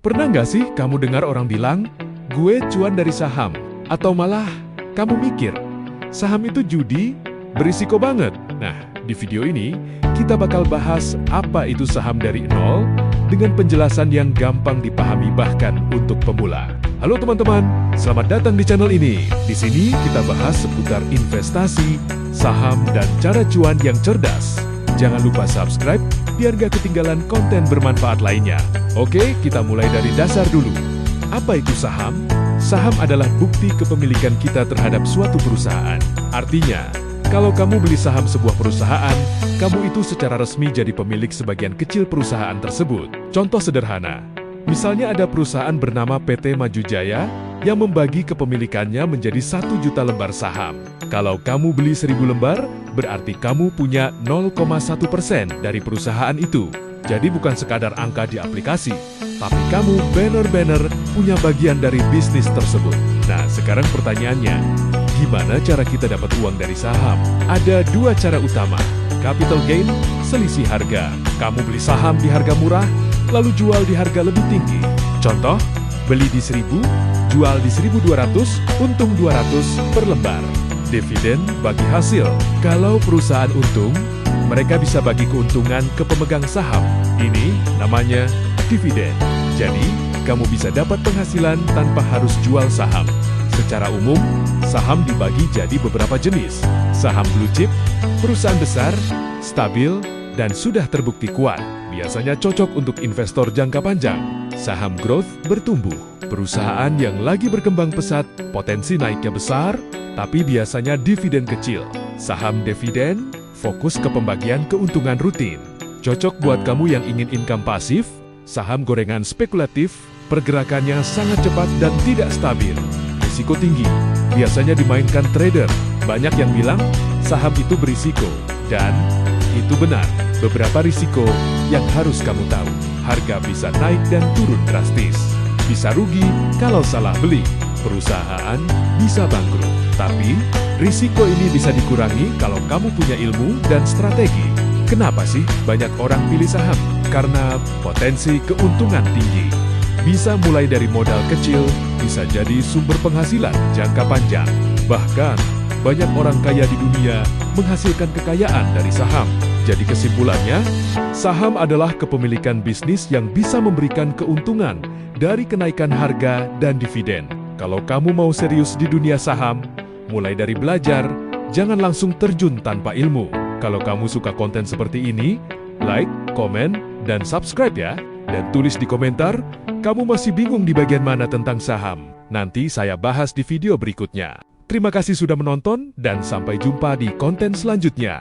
Pernah nggak sih kamu dengar orang bilang, gue cuan dari saham? Atau malah kamu mikir, saham itu judi, berisiko banget. Nah, di video ini kita bakal bahas apa itu saham dari nol dengan penjelasan yang gampang dipahami bahkan untuk pemula. Halo teman-teman, selamat datang di channel ini. Di sini kita bahas seputar investasi, saham, dan cara cuan yang cerdas. Jangan lupa subscribe biar gak ketinggalan konten bermanfaat lainnya. Oke, kita mulai dari dasar dulu. Apa itu saham? Saham adalah bukti kepemilikan kita terhadap suatu perusahaan. Artinya, kalau kamu beli saham sebuah perusahaan, kamu itu secara resmi jadi pemilik sebagian kecil perusahaan tersebut. Contoh sederhana, misalnya ada perusahaan bernama PT Maju Jaya yang membagi kepemilikannya menjadi 1 juta lembar saham. Kalau kamu beli 1000 lembar, berarti kamu punya 0,1% dari perusahaan itu. Jadi bukan sekadar angka di aplikasi, tapi kamu benar-benar punya bagian dari bisnis tersebut. Nah, sekarang pertanyaannya, gimana cara kita dapat uang dari saham? Ada 2 cara utama, capital gain, selisih harga. Kamu beli saham di harga murah, lalu jual di harga lebih tinggi. Contoh, beli di 1000, jual di 1200, untung 200 per lembar. Dividen bagi hasil. Kalau perusahaan untung, mereka bisa bagi keuntungan ke pemegang saham. Ini namanya dividen. Jadi, kamu bisa dapat penghasilan tanpa harus jual saham. Secara umum, saham dibagi jadi beberapa jenis. Saham blue chip, perusahaan besar, stabil, dan sudah terbukti kuat. Biasanya cocok untuk investor jangka panjang. Saham growth bertumbuh. Perusahaan yang lagi berkembang pesat, potensi naiknya besar, tapi biasanya dividen kecil. Saham dividen fokus ke pembagian keuntungan rutin. Cocok buat kamu yang ingin income pasif. Saham gorengan spekulatif, pergerakannya sangat cepat dan tidak stabil. Risiko tinggi, biasanya dimainkan trader. Banyak yang bilang saham itu berisiko, dan itu benar. Beberapa risiko yang harus kamu tahu. Harga bisa naik dan turun drastis. Bisa rugi kalau salah beli. Perusahaan bisa bangkrut. Tapi, risiko ini bisa dikurangi kalau kamu punya ilmu dan strategi. Kenapa sih banyak orang pilih saham? Karena potensi keuntungan tinggi. Bisa mulai dari modal kecil, bisa jadi sumber penghasilan jangka panjang. Bahkan, banyak orang kaya di dunia menghasilkan kekayaan dari saham. Jadi kesimpulannya, saham adalah kepemilikan bisnis yang bisa memberikan keuntungan dari kenaikan harga dan dividen. Kalau kamu mau serius di dunia saham, mulai dari belajar, jangan langsung terjun tanpa ilmu. Kalau kamu suka konten seperti ini, like, komen, dan subscribe ya. Dan tulis di komentar, kamu masih bingung di bagian mana tentang saham. Nanti saya bahas di video berikutnya. Terima kasih sudah menonton, dan sampai jumpa di konten selanjutnya.